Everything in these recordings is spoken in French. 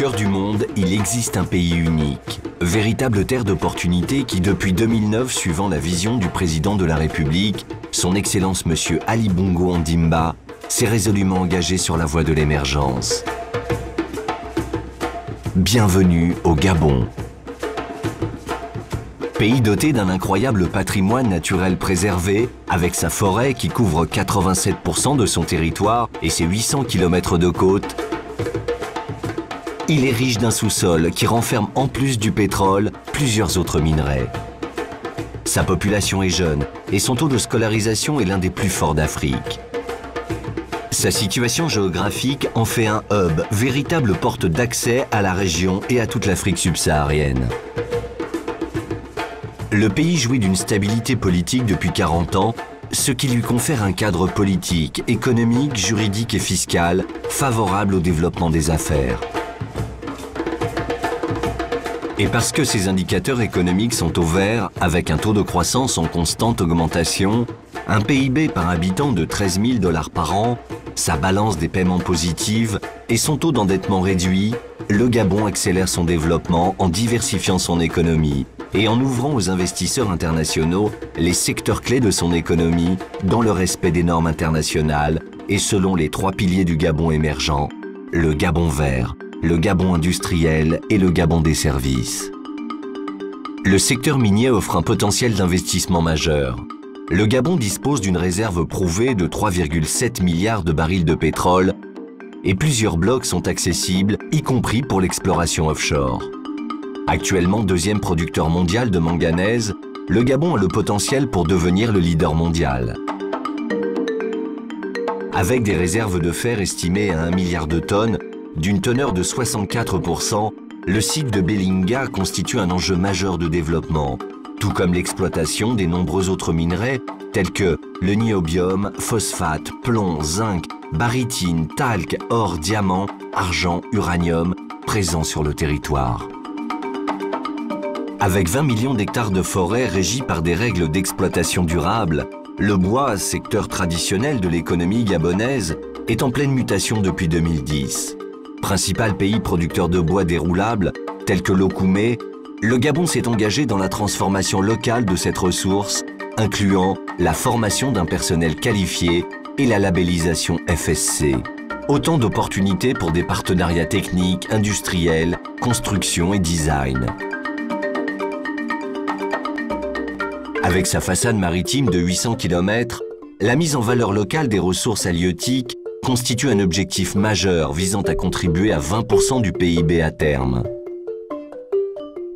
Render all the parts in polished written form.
cœur du monde, il existe un pays unique, véritable terre d'opportunités qui, depuis 2009, suivant la vision du président de la République, son Excellence Monsieur Ali Bongo Ondimba, s'est résolument engagé sur la voie de l'émergence. Bienvenue au Gabon. Pays doté d'un incroyable patrimoine naturel préservé, avec sa forêt qui couvre 87% de son territoire et ses 800 km de côte, il est riche d'un sous-sol qui renferme en plus du pétrole plusieurs autres minerais. Sa population est jeune et son taux de scolarisation est l'un des plus forts d'Afrique. Sa situation géographique en fait un hub, véritable porte d'accès à la région et à toute l'Afrique subsaharienne. Le pays jouit d'une stabilité politique depuis 40 ans, ce qui lui confère un cadre politique, économique, juridique et fiscal favorable au développement des affaires. Et parce que ces indicateurs économiques sont au vert, avec un taux de croissance en constante augmentation, un PIB par habitant de 13 000 $ par an, sa balance des paiements positive et son taux d'endettement réduit, le Gabon accélère son développement en diversifiant son économie et en ouvrant aux investisseurs internationaux les secteurs clés de son économie dans le respect des normes internationales et selon les 3 piliers du Gabon émergent, le Gabon vert, le Gabon industriel et le Gabon des services. Le secteur minier offre un potentiel d'investissement majeur. Le Gabon dispose d'une réserve prouvée de 3,7 milliards de barils de pétrole et plusieurs blocs sont accessibles, y compris pour l'exploration offshore. Actuellement deuxième producteur mondial de manganèse, le Gabon a le potentiel pour devenir le leader mondial. Avec des réserves de fer estimées à 1 milliard de tonnes, d'une teneur de 64%, le site de Belinga constitue un enjeu majeur de développement, tout comme l'exploitation des nombreux autres minerais tels que le niobium, phosphate, plomb, zinc, barytine, talc, or, diamant, argent, uranium, présents sur le territoire. Avec 20 millions d'hectares de forêt régis par des règles d'exploitation durable, le bois, secteur traditionnel de l'économie gabonaise, est en pleine mutation depuis 2010. Principal pays producteur de bois déroulable, tel que l'Okoumé, le Gabon s'est engagé dans la transformation locale de cette ressource, incluant la formation d'un personnel qualifié et la labellisation FSC. Autant d'opportunités pour des partenariats techniques, industriels, construction et design. Avec sa façade maritime de 800 km, la mise en valeur locale des ressources halieutiques constitue un objectif majeur visant à contribuer à 20% du PIB à terme.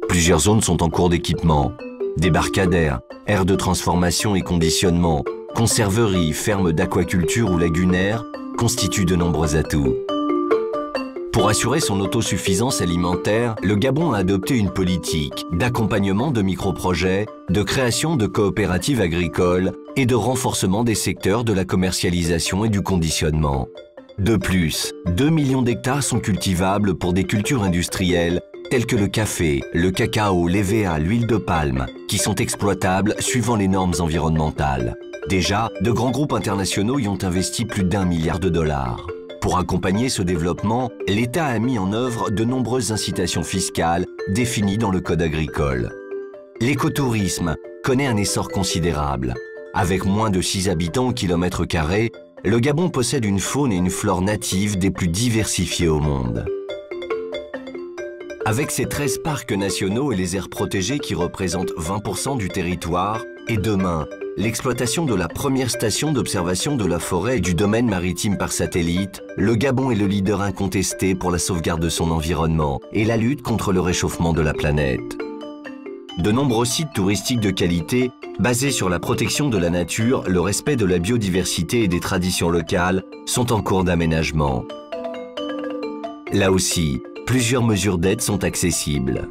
Plusieurs zones sont en cours d'équipement. Débarcadères, aires de transformation et conditionnement, conserveries, fermes d'aquaculture ou lagunaires constituent de nombreux atouts. Pour assurer son autosuffisance alimentaire, le Gabon a adopté une politique d'accompagnement de microprojets, de création de coopératives agricoles et de renforcement des secteurs de la commercialisation et du conditionnement. De plus, 2 millions d'hectares sont cultivables pour des cultures industrielles telles que le café, le cacao, l'EVA, l'huile de palme, qui sont exploitables suivant les normes environnementales. Déjà, de grands groupes internationaux y ont investi plus d'1 milliard de dollars. Pour accompagner ce développement, l'État a mis en œuvre de nombreuses incitations fiscales définies dans le Code agricole. L'écotourisme connaît un essor considérable. Avec moins de 6 habitants au kilomètre carré, le Gabon possède une faune et une flore natives des plus diversifiées au monde. Avec ses 13 parcs nationaux et les aires protégées qui représentent 20% du territoire, et demain, l'exploitation de la première station d'observation de la forêt et du domaine maritime par satellite, le Gabon est le leader incontesté pour la sauvegarde de son environnement et la lutte contre le réchauffement de la planète. De nombreux sites touristiques de qualité, basés sur la protection de la nature, le respect de la biodiversité et des traditions locales, sont en cours d'aménagement. Là aussi, plusieurs mesures d'aide sont accessibles.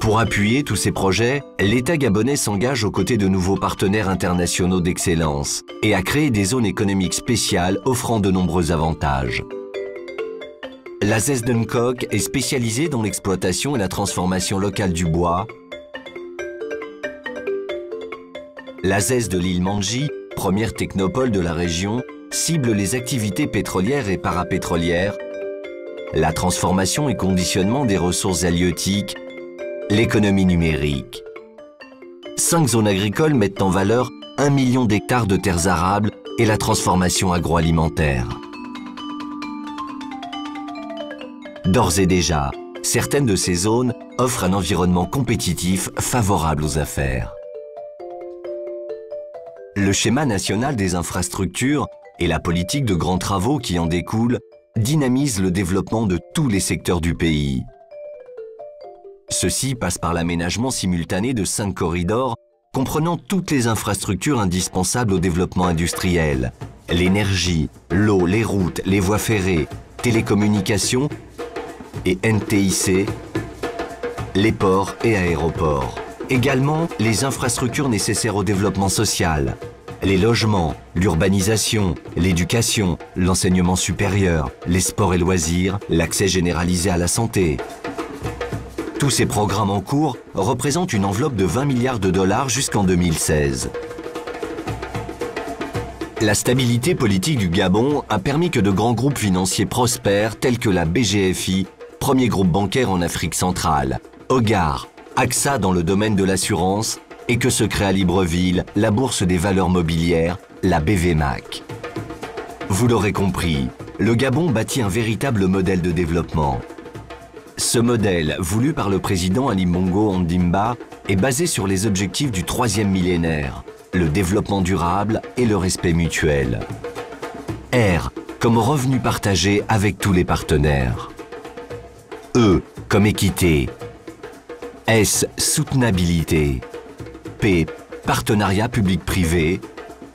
Pour appuyer tous ces projets, l'État gabonais s'engage aux côtés de nouveaux partenaires internationaux d'excellence et a créé des zones économiques spéciales offrant de nombreux avantages. La ZES d'Nkok est spécialisée dans l'exploitation et la transformation locale du bois. La ZES de l'île Manji, première technopole de la région, cible les activités pétrolières et parapétrolières la transformation et conditionnement des ressources halieutiques, l'économie numérique. 5 zones agricoles mettent en valeur 1 million d'hectares de terres arables et la transformation agroalimentaire. D'ores et déjà, certaines de ces zones offrent un environnement compétitif favorable aux affaires. Le schéma national des infrastructures et la politique de grands travaux qui en découlent dynamisent le développement de tous les secteurs du pays. Ceci passe par l'aménagement simultané de 5 corridors comprenant toutes les infrastructures indispensables au développement industriel, l'énergie, l'eau, les routes, les voies ferrées, télécommunications et NTIC, les ports et aéroports. Également, les infrastructures nécessaires au développement social, les logements, l'urbanisation, l'éducation, l'enseignement supérieur, les sports et loisirs, l'accès généralisé à la santé. Tous ces programmes en cours représentent une enveloppe de 20 milliards de dollars jusqu'en 2016. La stabilité politique du Gabon a permis que de grands groupes financiers prospèrent tels que la BGFI, premier groupe bancaire en Afrique centrale, Hogar, AXA dans le domaine de l'assurance et que se crée à Libreville la Bourse des valeurs mobilières, la BVMAC. Vous l'aurez compris, le Gabon bâtit un véritable modèle de développement. Ce modèle, voulu par le président Ali Bongo Ondimba, est basé sur les objectifs du 3e millénaire, le développement durable et le respect mutuel. R comme revenu partagé avec tous les partenaires. E comme équité. S soutenabilité. P partenariat public-privé.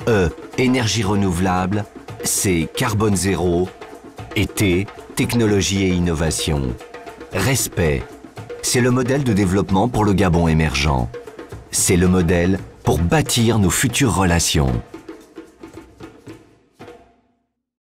E énergie renouvelable. C carbone zéro. Et T technologie et innovation. Respect, c'est le modèle de développement pour le Gabon émergent. C'est le modèle pour bâtir nos futures relations.